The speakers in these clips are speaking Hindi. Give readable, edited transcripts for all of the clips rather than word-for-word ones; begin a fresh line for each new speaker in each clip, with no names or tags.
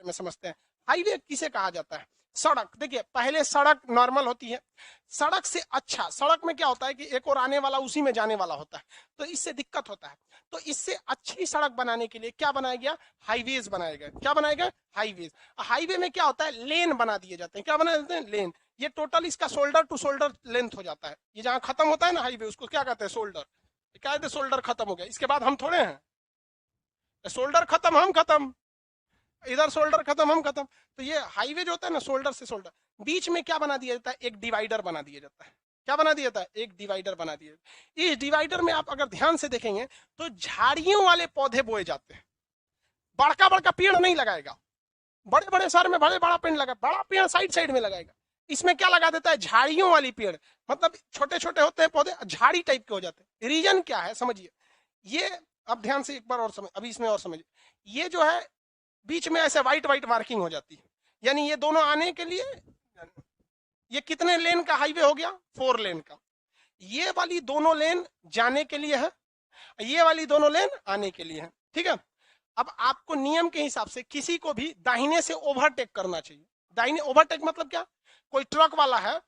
में समझते हैं। हाईवे किसे कहा जाता है? सड़क। देखिए पहले सड़क नॉर्मल होती है, सड़क से अच्छा, सड़क में क्या होता है कि एक और आने वाला उसी में जाने वाला होता है, तो इससे दिक्कत होता है। तो इससे अच्छी सड़क बनाने के लिए क्या बनाया गया? हाईवेज बनाया गया। क्या बनाया गया? हाईवेज। हाईवे में क्या होता है? लेन बना दिए जाते हैं। क्या बना देते हैं? लेन। ये टोटल इसका शोल्डर टू शोल्डर लेंथ हो जाता है। ये जहां खत्म होता है ना हाईवे, उसको क्या कहते हैं? शोल्डर। क्या कहते हैं? शोल्डर खत्म हो गया, इसके बाद हम थोड़े हैं, शोल्डर खत्म हम खत्म, इधर शोल्डर खत्म हम खत्म। तो ये हाईवे जो होता है ना, शोल्डर से शोल्डर, बीच में क्या बना दिया जाता है? एक डिवाइडर बना दिया जाता है। क्या बना दिया जाता है? एक डिवाइडर बना दिया। इस डिवाइडर में आप अगर ध्यान से देखेंगे तो झाड़ियों वाले पौधे बोए जाते हैं। बड़का बड़का पेड़ नहीं लगाएगा, बड़े बड़े शहर में बड़े बड़ा पेड़ लगा, बड़ा पेड़ साइड साइड में लगाएगा। इसमें क्या लगा देता है? झाड़ियों वाली पेड़, मतलब छोटे छोटे होते हैं पौधे, झाड़ी टाइप के हो जाते हैं। रीजन क्या है समझिए, ये अब ध्यान से एक बार और समझ, अभी इसमें और समझिए। ये जो है बीच में ऐसे व्हाइट व्हाइट मार्किंग हो जाती है, यानी ये दोनों आने के लिए, ये कितने लेन का हाईवे हो गया? 4 लेन का। ये वाली दोनों लेन जाने के लिए है, ये वाली दोनों लेन आने के लिए है, ठीक है। अब आपको नियम के हिसाब से किसी को भी दाहिने से ओवरटेक करना चाहिए। दाहिने ओवरटेक मतलब क्या? कोई ट्रक वाला है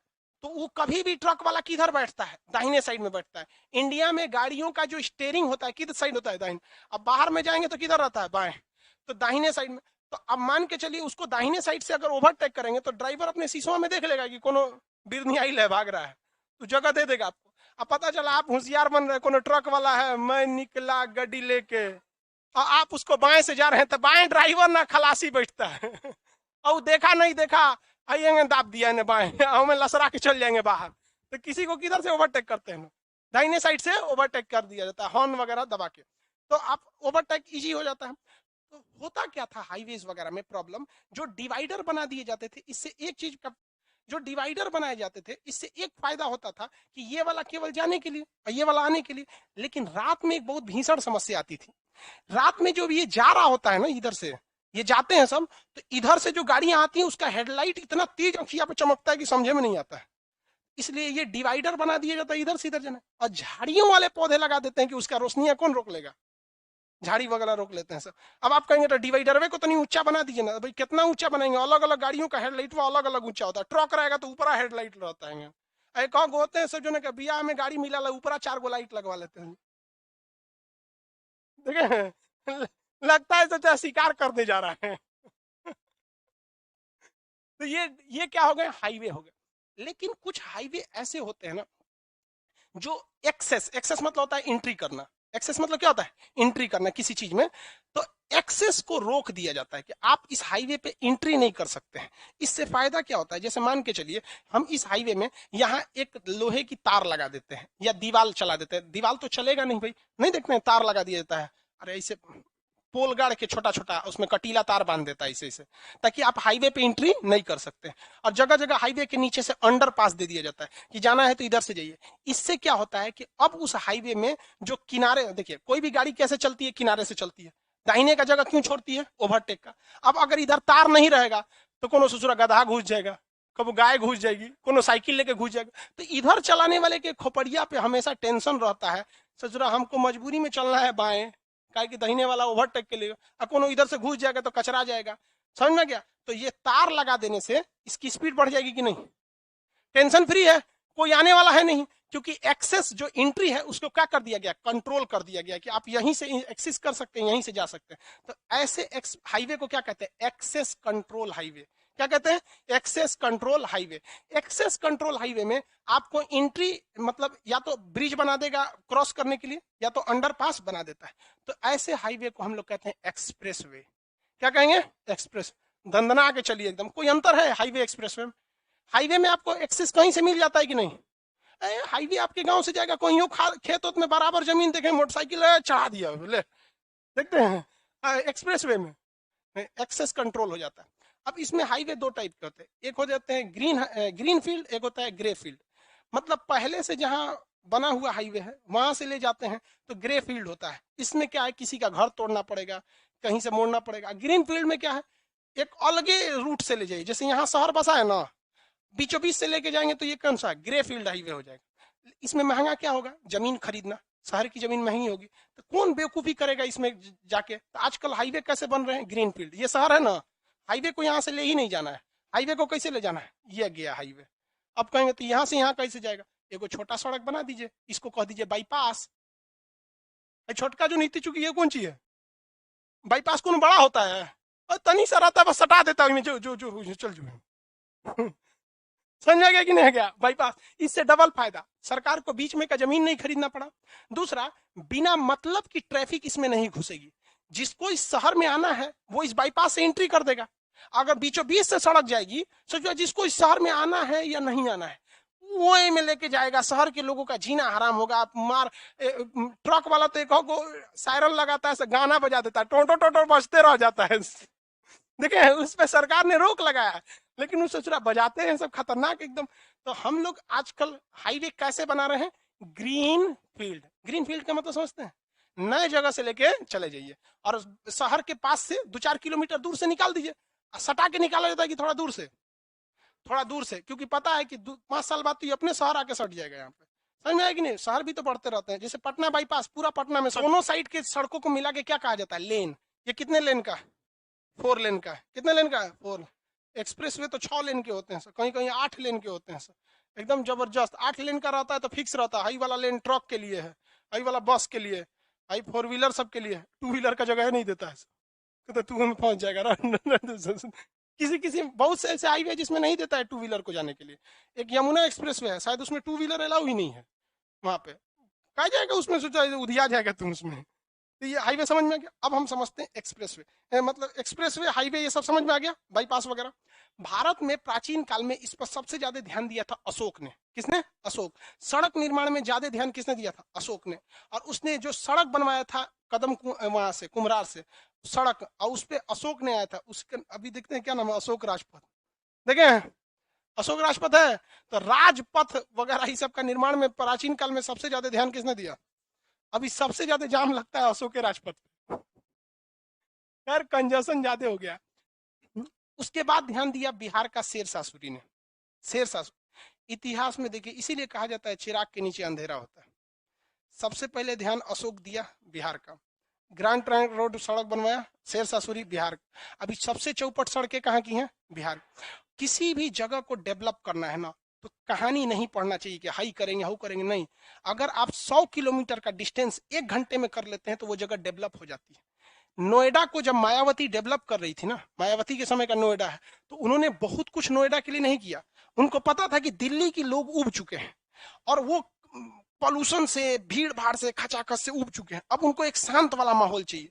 तो वो कभी भी ट्रक वाला किधर बैठता है? दाहिने साइड में बैठता है। इंडिया में गाड़ियों का जो स्टेयरिंग होता है किधर साइड होता है? दाहिने। अब बाहर में जाएंगे तो किधर रहता है? बाएं। तो दाहिने साइड में। तो अब मान के चलिए उसको दाहिने साइड से अगर ओवरटेक करेंगे तो ड्राइवर अपने शीशों में देख लेगा कि कोनो बिरनी आइल है, भाग रहा है, तो जगह दे देगा आपको। अब पता चला आप होशियार बन रहे, कोनो ट्रक वाला है, मैं निकला गाड़ी लेके, और आप उसको बाएं से जा रहे हैं, तो बाएं ड्राइवर ना खलासी बैठता है और देखा नहीं देखा, आइएंगे दाब दिया ने बाएं, हमें लसरा के चल जाएंगे बाहर। तो किसी को किधर से ओवरटेक करते हैं? दाहिने साइड से ओवरटेक कर दिया जाता है, हॉर्न वगैरह दबा के, तो आप ओवरटेक इजी हो जाता है। तो होता क्या था हाईवेज वगैरह में प्रॉब्लम, जो डिवाइडर बना दिए जाते थे, इससे एक चीज का, जो डिवाइडर बनाए जाते थे इससे एक फायदा होता था कि ये वाला केवल जाने के लिए और ये वाला आने के लिए। लेकिन रात में एक बहुत भीषण समस्या आती थी। रात में जो ये जा रहा होता है ना, इधर से ये जाते हैं सब, तो इधर से जो गाड़ियां आती हैं उसका हेडलाइट इतना तेज अखिया पे चमकता है कि समझे में नहीं आता है। इसलिए ये डिवाइडर बना दिया जाता है इधर से इधर जाना, और झाड़ियों वाले पौधे लगा देते हैं कि उसका रोशनियां कौन रोक लेगा? झाड़ी वगैरह रोक लेते हैं सब। अब आप कहेंगे तो डिवाइडर वे को तो नहीं ऊंचा बना दीजिए ना। भाई कितना ऊंचा बनाएंगे? अलग अलग गाड़ियों का हेडलाइट वो अलग अलग ऊंचा होता है। ट्रक रहेगा तो ऊपरा हेडलाइट रहता है। एक होते हैं सब जो ना बिया में गाड़ी मिला ऊपरा 4 गो लाइट लगवा लेते हैं। देखे लगता है तो शिकार करने जा रहा है तो ये क्या हो गए? हाईवे हो गए। लेकिन कुछ हाईवे ऐसे होते हैं ना जो एक्सेस, एक्सेस मतलब होता है एंट्री करना। एक्सेस मतलब क्या होता है? एंट्री करना किसी चीज में। तो एक्सेस को रोक दिया जाता है कि आप इस हाईवे पे एंट्री नहीं कर सकते हैं। इससे फायदा क्या होता है? जैसे मान के चलिए हम इस हाईवे में यहाँ एक लोहे की तार लगा देते हैं या दीवार चला देते हैं। दीवार तो चलेगा नहीं भाई, नहीं देखते हैं, तार लगा दिया जाता है। अरे ऐसे पोल गाड़ के छोटा छोटा उसमें कटीला तार बांध देता है इसे, ताकि आप हाईवे पे एंट्री नहीं कर सकते। और जगह जगह हाईवे के नीचे से अंडर पास दे दिया जाता है कि जाना है तो इधर से जाइए। इससे क्या होता है कि अब उस हाईवे में जो किनारे, देखिए कोई भी गाड़ी कैसे चलती है? किनारे से चलती है। दाहिने का जगह क्यों छोड़ती है? ओवरटेक का। अब अगर इधर तार नहीं रहेगा तो कोनो ससुरा गधा घुस जाएगा, कब गाय घुस जाएगी, कोनो साइकिल लेके घुस जाएगा। तो इधर चलाने वाले के खोपड़िया पे हमेशा टेंशन रहता है, ससुरा हमको मजबूरी में चलना है बाएं, काहे कि दाहिने वाला ओवरटेक के लिए, कोनो इधर से घुस जाएगा तो कचरा जाएगा। समझ में गया? तो ये तार लगा देने से इसकी स्पीड बढ़ जाएगी कि नहीं? टेंशन फ्री है, कोई आने वाला है नहीं, क्योंकि एक्सेस जो एंट्री है उसको क्या कर दिया गया? कंट्रोल कर दिया गया कि आप यहीं से एक्सेस कर सकते हैं, यहीं से जा सकते हैं। तो ऐसे हाईवे को क्या कहते हैं? Access control highway. क्या कहते हैं? Access control highway. Access control highway में आपको एंट्री मतलब या तो ब्रिज बना देगा क्रॉस करने के लिए, या तो अंडरपास बना देता है। तो ऐसे हाईवे को हम लोग कहते हैं एक्सप्रेस वे। क्या कहेंगे? एक्सप्रेस। दंदना के चलिए एकदम। कोई अंतर है हाईवे एक्सप्रेस वे में? हाईवे में आपको एक्सेस कहीं से मिल जाता है कि नहीं? हाईवे आपके गांव से जाएगा, कहीं खेत में बराबर जमीन देखे, मोटरसाइकिल चढ़ा दिया ले, देखते हैं। एक्सप्रेस वे में एक्सेस कंट्रोल हो जाता है। अब इसमें हाईवे दो टाइप के होते हैं, एक हो जाते हैं ग्रीन फील्ड, एक होता है ग्रे फील्ड। मतलब पहले से जहां बना हुआ हाईवे है वहां से ले जाते हैं तो ग्रे फील्ड होता है। इसमें क्या है? किसी का घर तोड़ना पड़ेगा, कहीं से मोड़ना पड़ेगा। ग्रीन फील्ड में क्या है? एक अलगे रूट से ले जाइए, जैसे यहाँ शहर बसा है ना, बीचों बीच से लेके जाएंगे तो ये कौन सा? ग्रे फील्ड हाईवे हो जाएगा। इसमें महंगा क्या होगा? जमीन खरीदना। शहर की जमीन महंगी होगी, तो कौन बेवकूफी करेगा इसमें जाके? तो आजकल हाईवे कैसे बन रहे हैं? Green field. ये शहर है ना, हाईवे को यहाँ से ले ही नहीं जाना है, हाईवे को कैसे ले जाना है, ये गया हाईवे। अब कहेंगे तो यहाँ से यहाँ कैसे जाएगा, एगो छोटा सड़क बना दीजिए, इसको कह दीजिए बाईपास। छोटका जो नीति चुकी है कौन सी है, बाईपास कौन बड़ा होता है, और तनी सा रहता है बस सटा देता है जो जो जो चल जो समझ में गया कि नहीं गया बाईपास। इससे डबल फायदा, सरकार को बीच में का जमीन नहीं खरीदना पड़ा। दूसरा, बिना मतलब की ट्रैफिक इसमें नहीं घुसेगी, जिसको इस शहर में आना है वो इस बाईपास से एंट्री कर देगा। अगर बीचों बीच से सड़क जाएगी, सोचो जिसको इस शहर में आना है या नहीं आना है वो में लेके जाएगा, शहर के लोगों का जीना हराम होगा। आप मार ट्रक वाला तो एक सायरन लगाता है, गाना बजा देता है, टोटो टोटो बजते रह जाता है। देखे उस पर सरकार ने रोक लगाया, लेकिन उस सोच रहा बजाते हैं सब खतरनाक एकदम। तो हम लोग आजकल हाईवे कैसे बना रहे हैं, ग्रीन फील्ड। ग्रीन फील्ड का मतलब समझते हैं, नए जगह से लेके चले जाइए और शहर के पास से 2-4 किलोमीटर दूर से निकाल दीजिए। सटा के निकाला जाता है कि थोड़ा दूर से, थोड़ा दूर से, क्योंकि पता है कि 5 साल बाद तो ये अपने शहर आके सट जाएगा। यहाँ पे समझ में आया कि नहीं, शहर भी तो बढ़ते रहते हैं। जैसे पटना बाईपास, पूरा पटना में दोनों साइड के सड़कों को मिला के क्या कहा जाता है, लेन। ये कितने लेन का, 4 लेन का। कितने लेन का, 4। एक्सप्रेस वे तो 6 लेन के होते हैं सर, कहीं कहीं 8 लेन के होते हैं सर, एकदम जबरदस्त। 8 लेन का रहता है तो फिक्स रहता है, हाई वाला लेन ट्रक के लिए है, हाई वाला बस के लिए, हाई 4 व्हीलर सब के लिए, 2 व्हीलर का जगह नहीं देता है, तो 2 में पहुंच जाएगा। किसी किसी बहुत से ऐसे हाईवे जिसमें नहीं देता है 2 व्हीलर को जाने के लिए। एक यमुना एक्सप्रेस वे है, शायद उसमें 2 व्हीलर अलाउ ही नहीं है, वहां पे कहा जाएगा उसमें, सोचा उधिया जाएगा तुम उसमें। तो ये हाईवे समझ में आ गया। अब हम समझते हैं एक्सप्रेसवे, मतलब एक्सप्रेसवे, हाईवे, ये सब समझ में आ गया, बाईपास वगैरह। भारत में प्राचीन काल में इस पर सबसे ज्यादा ध्यान दिया था अशोक ने। किसने, अशोक। सड़क निर्माण में ज्यादा ध्यान किसने दिया था, अशोक ने। और उसने जो सड़क बनवाया था कदम वहां से, कुम्हरार से सड़क, और उस पर अशोक ने आया था। उसके अभी देखते हैं क्या नाम है, अशोक राजपथ, देखे अशोक राजपथ है। तो राजपथ वगैरह इस सब का निर्माण में प्राचीन काल में सबसे ज्यादा ध्यान किसने दिया। अभी सबसे ज्यादा जाम लगता है अशोक के राजपथ पे, यार कंजशन ज्यादा हो गया। उसके बाद ध्यान दिया बिहार का शेरशाह सूरी ने। शेरशाह इतिहास में देखिए, इसीलिए कहा जाता है चिराग के नीचे अंधेरा होता है। सबसे पहले ध्यान अशोक दिया बिहार का, ग्रैंड ट्रंक रोड सड़क बनवाया शेरशाह सूरी, बिहार। अभी सबसे चौपट सड़कें कहाँ की हैं, बिहार। किसी भी जगह को डेवलप करना है ना, तो कहानी नहीं पढ़ना चाहिए कि हाई करेंगे हाउ करेंगे, नहीं। अगर आप 100 किलोमीटर का डिस्टेंस 1 घंटे में कर लेते हैं तो वो जगह डेवलप हो जाती है। नोएडा को जब मायावती डेवलप कर रही थी ना, मायावती के समय का नोएडा है, तो उन्होंने बहुत कुछ नोएडा के लिए नहीं किया। उनको पता था कि दिल्ली के लोग उब चुके हैं और वो पॉल्यूशन से, भीड़ भाड़ से, खचाखच से उब चुके हैं। अब उनको एक शांत वाला माहौल चाहिए,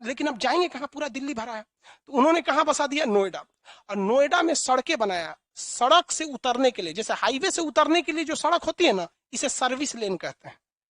लेकिन अब जाएंगे कहाँ, पूरा दिल्ली भरा है। तो उन्होंने कहाँ बसा दिया, नोएडा। और नोएडा में सड़कें बनाया, सड़क से उतरने के लिए, जैसे हाईवे से उतरने के लिए जो सड़क होती है ना, इसे सर्विस लेन कहते हैं।